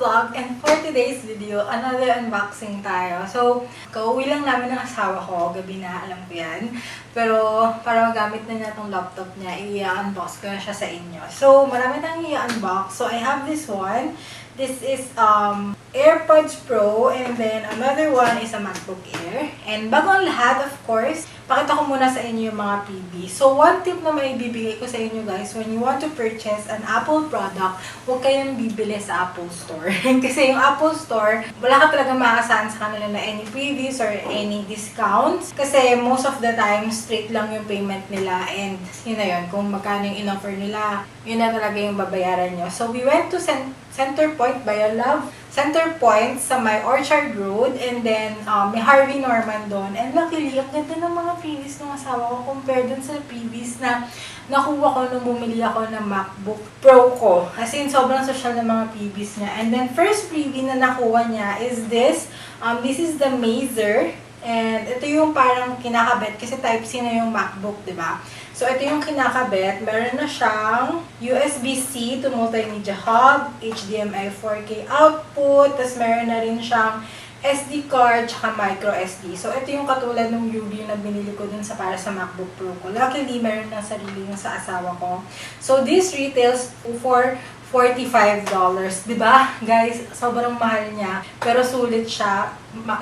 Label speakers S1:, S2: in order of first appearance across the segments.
S1: vlog, and for today's video, another unboxing tayo. So, kauwi lang namin ng asawa ko, gabi na, alam ko yan. Pero, para magamit na niya itong laptop niya, i-unbox ko na siya sa inyo. So, marami tayong i-unbox. So, I have this one. This is AirPods Pro, and then another one is a MacBook Air. And bago ang lahat, of course, pakita ko muna sa inyo yung mga freebies. So, one tip na may bibigay ko sa inyo guys, when you want to purchase an Apple product, huwag kayong bibili sa Apple Store. Kasi yung Apple Store, wala ka talaga makakasahan sa kanila na any freebies or any discounts. Kasi most of the time, straight lang yung payment nila, and yun na yun, kung magkano yung in-offer nila, yun na talaga yung babayaran nyo. So, we went to Center Point by Love. Center Point sa may Orchard Road, and then may Harvey Norman doon. And luckily, ang ganda ng mga previous ng asawa ko compared dun sa previous na nakuha ko nung bumili ako ng MacBook Pro ko. As in, sobrang social ng mga previous niya. And then, first preview na nakuha niya is this. This is the Mazer. And ito yung parang kinakabit kasi Type-C na yung MacBook, diba? So, ito yung kinakabit. Meron na siyang USB-C to multimedia hub, HDMI 4K output, tapos meron na rin siyang SD card, tsaka micro SD. So, ito yung katulad ng UV na binili ko dun para sa MacBook Pro ko. Luckily, meron na sarili yung sa asawa ko. So, this retails for $45. Diba? Guys, sobrang mahal niya. Pero sulit siya.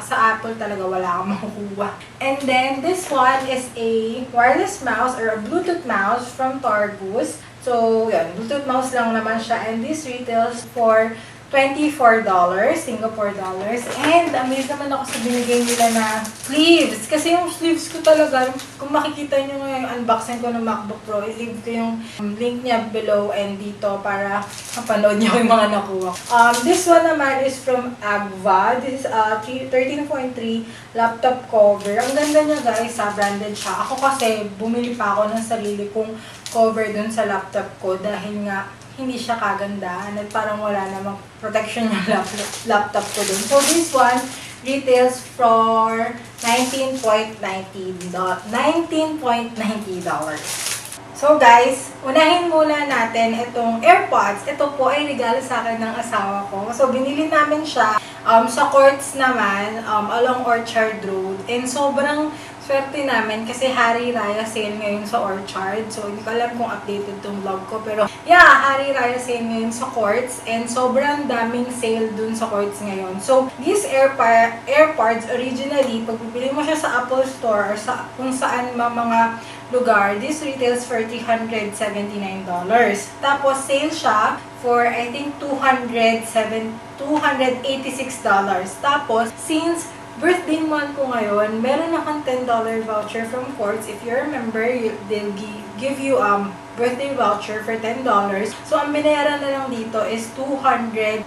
S1: Sa Apple talaga wala kang makukuha. And then, this one is a wireless mouse or a Bluetooth mouse from Targus. So, yan. Bluetooth mouse lang naman siya. And this retails for $24, Singapore dollars. And amazed naman ako sa binigay nila na sleeves. Kasi yung sleeves ko talaga, kung makikita nyo yung unboxing ko ng MacBook Pro, i-leave ko yung link niya below and dito para mapanood nyo yung mga nakuha. This one naman is from Agva. This is a 13.3 laptop cover. Ang ganda niya guys, branded siya. Ako kasi bumili pa ako ng sarili kong cover dun sa laptop ko dahil nga hindi siya kaganda. And parang wala namang protection yung laptop ko dun. So, this one retails for $19.90. So, guys, unahin muna natin itong AirPods. Ito po ay regalo sa akin ng asawa ko. So, binili namin siya sa Courts naman, along Orchard Road. And sobrang swerte namin kasi Hari Raya sale ngayon sa Orchard. So, hindi ko alam kung updated tong vlog ko. Pero, yeah, Hari Raya sale ngayon sa Courts. And sobrang daming sale dun sa Courts ngayon. So, these AirPods, originally, pag bibili mo siya sa Apple Store or sa kung saan mga lugar, this retails for $379. Tapos, sale siya for, I think, $286. Tapos, since birthday month ko ngayon, meron akong $10 voucher from Quartz. If you remember, they'll give you birthday voucher for $10. So, ang binayaran na lang dito is $268.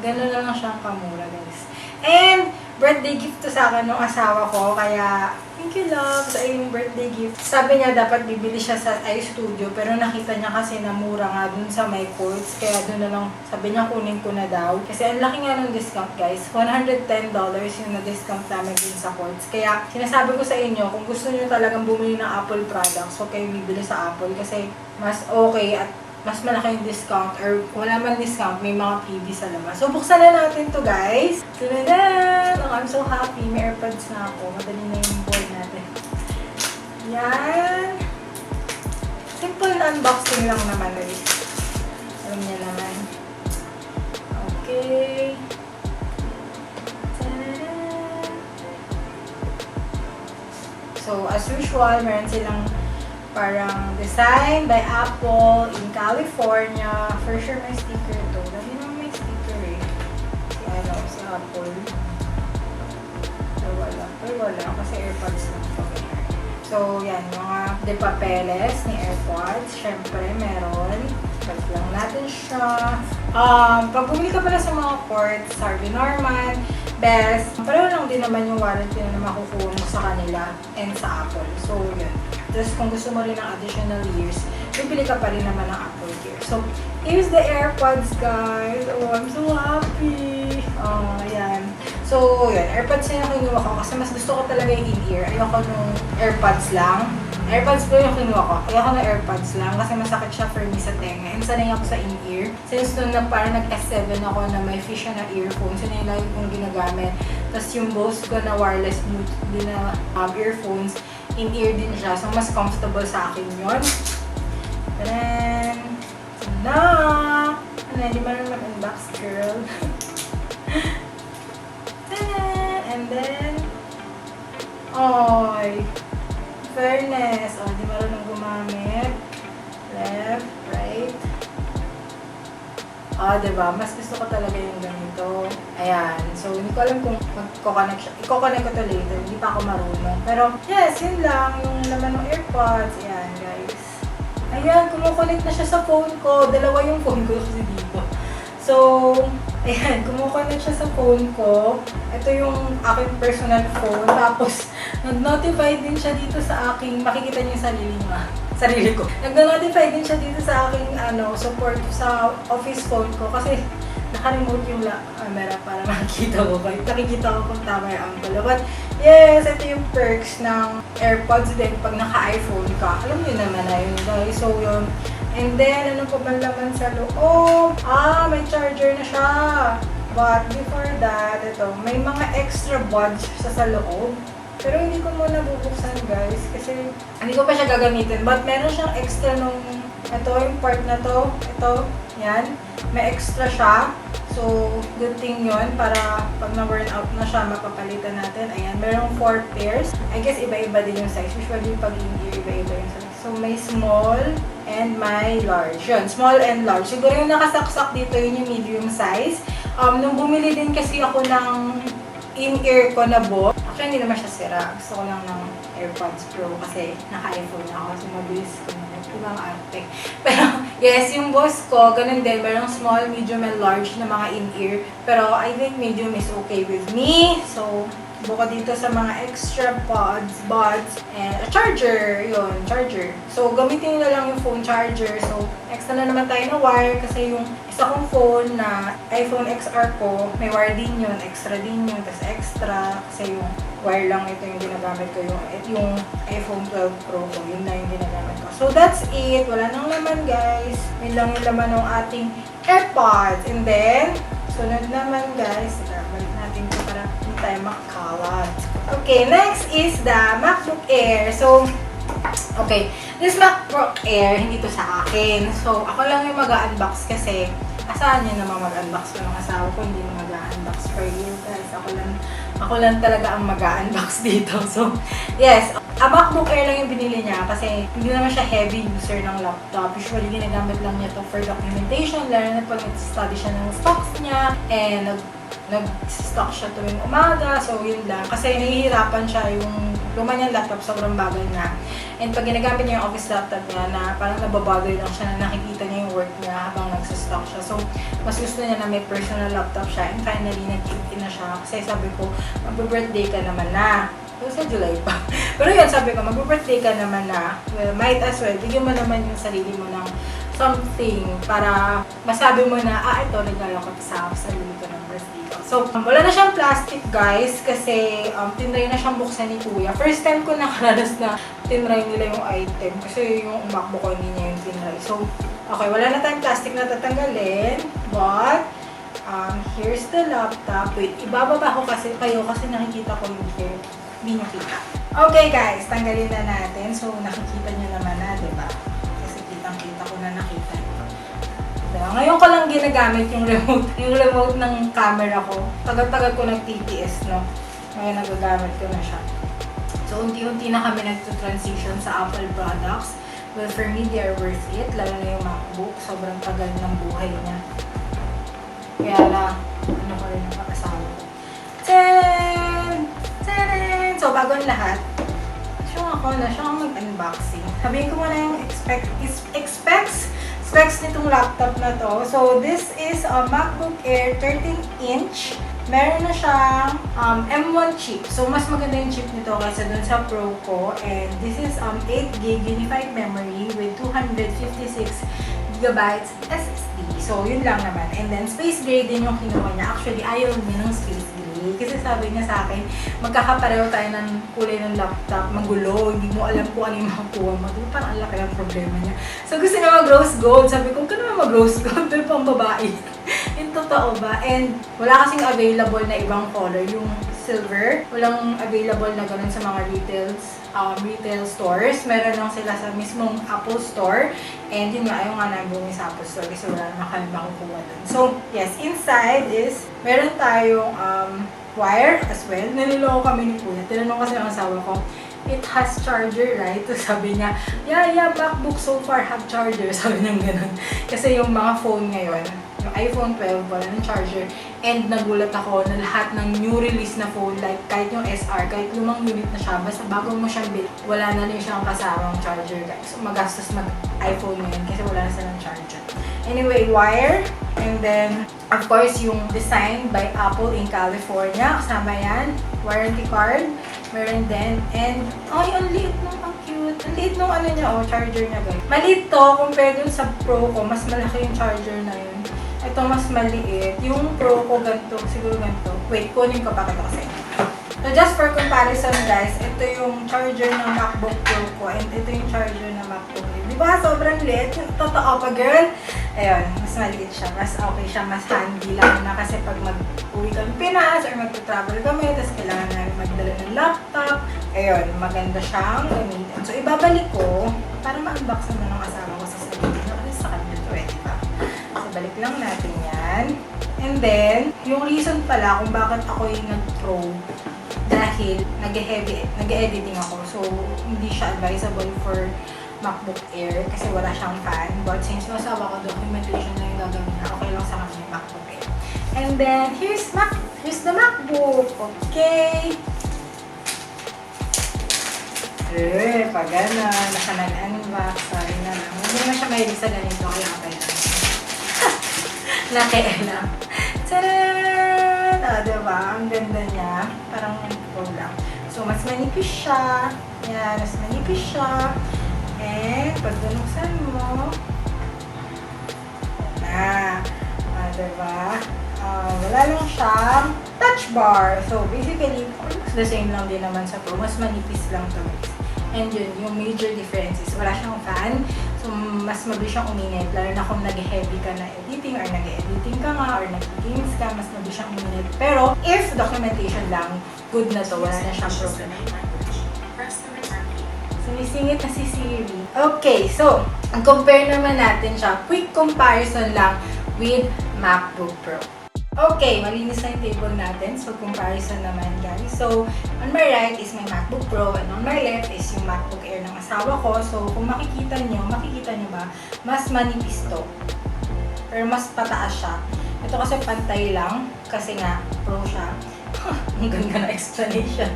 S1: Ganun na lang siyang kamura, guys. And, birthday gift to sa akin ng asawa ko, kaya thank you love sa iyong birthday gift. Sabi niya dapat bibili siya sa iStudio, pero nakita niya kasi na mura nga dun sa my Quartz, kaya dun na lang, sabi niya kunin ko na daw. Kasi ang laki nga ng discount guys, $110 yung na-discount namin dun sa Quartz. Kaya sinasabi ko sa inyo, kung gusto niyo talagang bumili ng Apple products, so kayo bibili sa Apple kasi mas okay at mas malaki yung discount, or wala man discount, may mga freebies sa labas. So, buksan na natin to guys. Tunadan! I'm so happy. May AirPods na ako. Madali na yung board natin. Yan. Simple na unboxing lang naman guys. Alam niya naman. Okay. Tunadan! So, as usual, meron silang parang design by Apple in California. For sure may sticker to. Dahil naman may sticker eh. Si Apple. Pero wala. Kasi AirPods lang pa. So, yan. Mga depapeles ni AirPods. Siyempre, meron. Balik lang natin siya. Pag bumili ka pala sa mga Quartz, Harvey Norman, Best, pareho lang din naman yung warranty na makukuha mo sa kanila and sa Apple. So, yun. Tapos kung gusto mo rin ng additional years, bibili ka pa rin naman ng Apple Gear. So, here's the AirPods, guys. Oh, I'm so happy. Oh, ayan. So, yun. AirPods na yung kinuha ko kasi mas gusto ko talaga yung in-ear. Ayoko nung AirPods lang. AirPods Pro yung kinuha ko. Ayoko na AirPods lang kasi masakit siya for me sa tenga. And sanay ako sa in-ear. Since nung na parang nag-S7 ako na may fish na earphones, yun yung lagi kong ginagamit. Tapos yung Bose ko na wireless Bluetooth din na earphones, in-ear din siya. So mas comfortable sa akin yun. Then, na! Ano, hindi mo rin mag-unbox, girl. And then, oy, fairness. O, di marunong gumamit. Left, right. O, diba? Mas gusto ko talaga yung ganito. Ayan. So, hindi ko alam kung mag-connect siya. I-connect ko to later. Hindi pa ako marunong. Pero, yes, yun lang. Yung laman ng AirPods. Ayan, guys. Ayan, kumukonect na siya sa phone ko. Dalawa yung phone ko kasi dito. So, ayan, kumukonect siya sa phone ko. Ito yung aking personal phone. Tapos, nag-notify din siya dito sa aking, makikita niyo yung sarili ko. Nag-notify din siya dito sa aking support sa office phone ko. Kasi, naka-remote yung camera para makikita ko. Nakikita ko kung tama yung angle. But, yes, ito yung perks ng AirPods din pag naka-iPhone ka. Alam niyo naman na yun, guys. So, yun. And then, ano pa ba laman sa loob? May charger na siya. But, before that, ito, may mga extra buds sa loob. Pero hindi ko muna bubuksan, guys. Kasi, hindi ko pa siya gagamitin. But, meron siyang extra nung, ito, yung part na to. Ito, yan. May extra siya. So, good thing yun para pag na-burn out na siya, mapapalitan natin. Ayan, merong 4 pairs. I guess iba-iba din yung size. Usually, pag in-ear, iba-iba yung size. So, may small and may large. Yun, small and large. Siguro yung nakasaksak dito, yun yung medium size. Nung bumili din kasi ako ng in-ear ko na bot, actually, hindi naman siya sira. Gusto ko lang ng AirPods Pro kasi naka-iPhone na ako. So, mabilis ko na. Ibang arte. Pero, yes, yung boss ko, ganun din. Merong small, medium, and large na mga in-ear. Pero, I think medium is okay with me. So, buka dito sa mga extra buds, and a charger. Yun, charger. So, gamitin nyo na lang yung phone charger. So, extra na naman tayo na wire kasi yung isa kong phone na iPhone XR ko, may wire din yun, extra din yun, tapos extra. Kasi yung wire lang ito yung ginagamit ko, yung iPhone 12 Pro ko, yun na yung ginagamit ko. So, that's it. Wala nang laman, guys. Yun lang yung laman ng ating AirPods. And then, sunod naman, guys. Balik natin ito para hindi tayo makalat. Okay, next is the MacBook Air. So, okay, this MacBook Air, hindi to sa akin. So, ako lang yung mag-unbox kasi asahan nyo naman mag-unbox ko ng asawa ko, hindi na mag-unbox for you guys. Ako lang talaga ang mag-unbox dito. So, yes, a MacBook Air lang yung binili niya kasi hindi naman siya heavy user ng laptop. Usually, ginagamit lang niya to for documentation, lalo na pag nag-study siya ng stocks niya, and nag-stock siya tuwing umaga. So, yun lang. Kasi nahihirapan siya yung luma niyang laptop, sobrang bagal na. And pag ginagamit niya yung office laptop niya na parang nababagay lang siya na nakikita niya yung work niya habang nagsistock siya. So, mas gusto niya na may personal laptop siya. And finally, nag-in na siya. Kasi sabi ko, mag-birthday ka naman na. So, sa July pa. Pero yun, sabi ko, mag-birthday ka naman na. Well, might as well, bigyan mo naman yung sarili mo ng something para masabi mo na, ito, regalo ko sa sarili ko ng birthday ko. So, wala na siyang plastic, guys, kasi tinry na siyang buksan ni Kuya. First time ko nakaranas na tinry nila yung item kasi yung MacBook ko hindi niya yung tinry. So, okay, wala na tayong plastic na tatanggalin, but here's the laptop. Wait, ibababa ko kasi nakikita ko yung hair. Hindi niyo kita. Okay, guys, tanggalin na natin. So, nakikita niyo naman na, diba? Kita ko na nakita. Diba? Ngayon ko lang ginagamit yung remote ng camera ko. Tagal-tagal ko nag-TTS, no? Ngayon nagagamit ko na siya. So, unti-unti na kami nag-transition sa Apple products. Well, for me, they are worth it. Lalo na yung MacBook. Sobrang tagal ng buhay niya. Kaya na, ko rin ang asawa ko. So, bago ang lahat, siya ang mag-unboxing. Sabihin ko muna yung specs nitong laptop na to. So, this is a MacBook Air 13-inch. Meron na siyang M1 chip. So, mas maganda yung chip nito kaysa dun sa Pro ko. And this is 8GB unified memory with 256GB SSD. So, yun lang naman. And then, space gray din yung kinuha niya. Actually, ayaw niya ng space gray. Kasi sabi niya sa akin, magkakapareho tayo ng kulay ng laptop, magulo, hindi mo alam kung ano yung makukuha mo. Diba, parang ang laki ang problema niya. So gusto niya mag-rose gold. Sabi ko, ka naman mag-rose gold, pero pang babae. Yung totoo ba? And wala kasing available na ibang color. Yung silver, walang available na ganun sa mga retail stores. Meron lang sila sa mismong Apple Store. And yun nga, ayaw nga namin sa Apple Store kasi wala naman kami makukuha dun. So, yes, inside is, meron tayong wire as well. Naliloko kami ni Kuya. Tinanong kasi ang asawa ko, it has charger, right? So sabi niya, yeah, MacBook so far have charger. Sabi niya ganun. Kasi yung mga phone ngayon, yung iPhone 12, wala ng charger. And nagulat ako na lahat ng new release na phone, like kahit yung SR, kahit lumang unit na siya, basta bago mo siyang bit, wala na rin siyang kasamang charger, guys. So magastos mag-iPhone ngayon kasi wala na silang charger. Anyway, wire. And then, of course, yung design by Apple in California. Kasama yan. Warranty card. Meron din. And, ay, ang liit nung, ang cute. Ang liit nung ano niya, charger niya, guys. Maliit to, compared dun sa Pro ko, mas malaki yung charger na yun. Ito mas maliit. Yung Pro ko ganito, siguro ganito. Wait, kunin ko pa kita kasi. So, just for comparison, guys, ito yung charger ng MacBook Pro ko, and ito yung charger ng MacBook Air. Diba? Sobrang liit. Totoo pa, girl. Ayun, mas maliit siya. Mas okay siya. Mas handy lang na kasi pag mag-uwi kami Pinas or mag-travel kami, tapos kailangan namin magdala ng laptop. Ayun, maganda siyang gamitin. So, ibabalik ko para ma-unbox naman ng asawa ko sa sarili. Kasi sa kanya ito eh, diba? So, balik lang natin yan. And then, yung reason pala kung bakit ako yung nag-pro, dahil nag-editing ako. So, hindi siya advisable for MacBook Air kasi wala siyang fan. But since nasawa ko documentation na yung gagawin na, okay lang sa kanya yung MacBook Air. And then, here's the MacBook. Okay. Pag gano'n, naka-unbox, sorry na lang. Hindi naman siya mahilig sa ganito, kaya kapay lang. Nakialam. Tadaan! Diba? Ang ganda niya. Parang pro lang. So, mas manipis siya. Yan, mas manipis siya. And, pag binuksan mo, diba? Wala lang siyang touch bar. So, basically, the same lang din naman sa Pro. Mas manipis lang to. And yun, yung major difference is wala siyang fan. So, mas mabilis siyang uminit. Lalo na kung nag-heavy ka na editing or nag-editing ka nga or nag-games ka, mas mabilis siyang uminit. Pero, if documentation lang, good na to. Wala na siyang problem. Sumisingit na si Siri. Okay, so, compare naman natin siya. Quick comparison lang with MacBook Pro. Okay, malinis na yung table natin. So, comparison naman, guys. So, on my right is my MacBook Pro and on my left is yung MacBook Air ng asawa ko. So, kung makikita nyo ba, mas manipis to. Pero mas pataas siya. Ito kasi pantay lang kasi nga Pro siya. Ang ganda na explanation.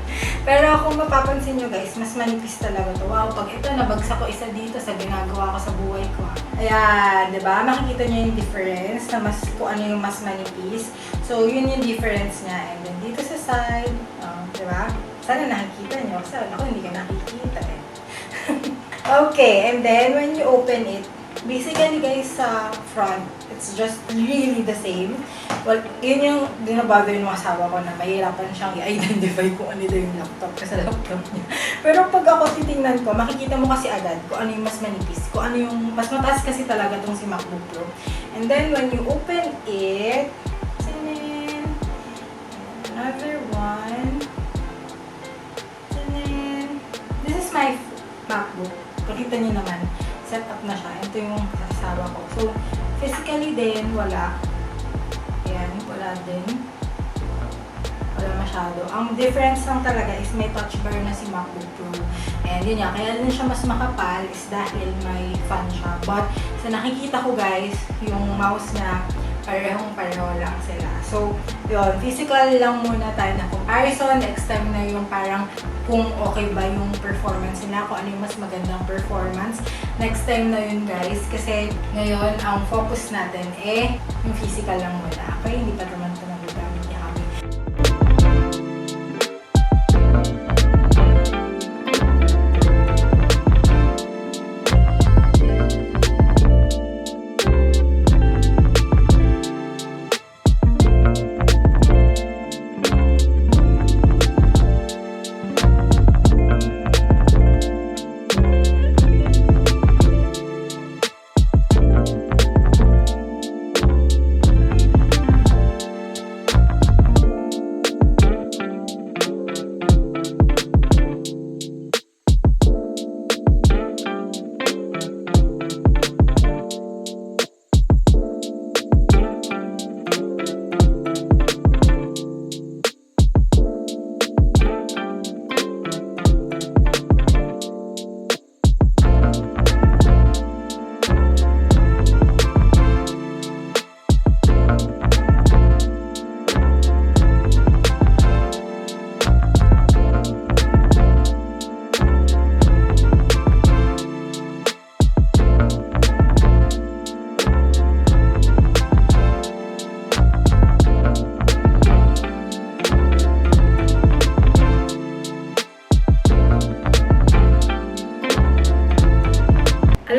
S1: Pero kung mapapansin nyo guys, mas manipis talaga to. Wow, pag ito nabagsak ko isa dito sa ginagawa ko sa buhay ko. Ayan, diba? Makikita nyo yung difference na mas, kung ano yung mas manipis. So, yun yung difference niya. And then dito sa side, diba? Sana nakikita nyo. Kasi ako hindi ka nakikita eh. Okay, and then when you open it, basically guys sa front, it's just really the same. Well, yun yung dinabother ng asawa ko na mahirapan siyang i-identify kung ano yung laptop kasi laptop niya. Pero pag ako titingnan ko, makikita mo kasi agad kung ano yung mas manipis, kung ano yung mas mataas kasi talaga tong si MacBook Pro. And then when you open it, another one, this is my MacBook. Pakita niyo naman, set up na siya. Ito yung asawa ko. So, physically din, wala. Ayan, wala din. Wala masyado. Ang difference lang talaga is may touch bar na si MacBook Pro. And yun nga, kaya din siya mas makapal is dahil may fan siya. But, sa nakikita ko guys, yung mouse niya, parehong-pareho lang sila. So, yun, physical lang muna tayo na comparison. Next time na yung parang kung okay ba yung performance nila, kung ano yung mas magandang performance. Next time na yun guys, kasi ngayon ang focus natin yung physical lang muna. Okay, hindi pa naman ito nagagamit niya kami.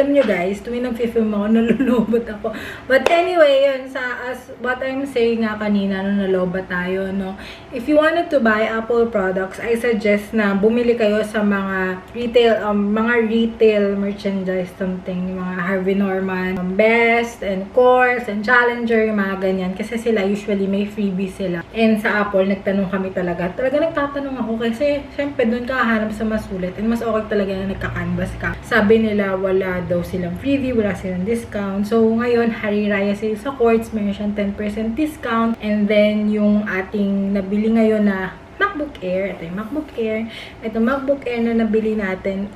S1: Alam nyo guys, tuwing nag-film ako, nalulobot ako. But anyway, yun, as what I'm saying nga kanina, nung nalobat tayo, no? If you wanted to buy Apple products, I suggest na bumili kayo sa mga retail merchandise, something, mga Harvey Norman, Best, and Course, and Challenger, mga ganyan. Kasi sila, usually, may freebies sila. And sa Apple, nagtanong kami talaga nagtatanong ako kasi, syempre, doon ka hahanap sa masulit. And mas okay talaga na nagka-canvas ka. Sabi nila, wala daw silang freebie, wala silang discount. So, ngayon, Hari Raya sale sa Quartz, meron siyang 10% discount. And then, yung ating nabili ngayon na MacBook Air. Ito yung MacBook Air. Ito MacBook Air na nabili natin,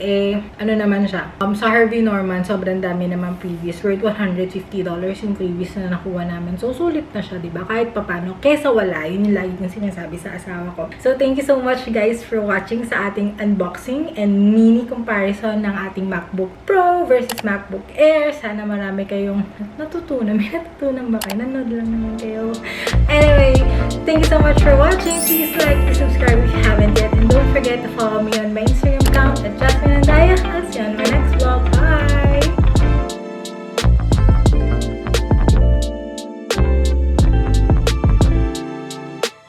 S1: ano naman siya. Sa Harvey Norman, sobrang dami naman previous. Worth $150 yung previous na nakuha namin. So, sulit na siya, diba? Kahit papano. Kesa wala, yun yung lagi yung sinasabi sa asawa ko. So, thank you so much guys for watching sa ating unboxing and mini comparison ng ating MacBook Pro versus MacBook Air. Sana marami kayong natutunan. May natutunan ba kayo? Nanood lang naman kayo. Anyway, thank you so much for watching. Please like, subscribe if you haven't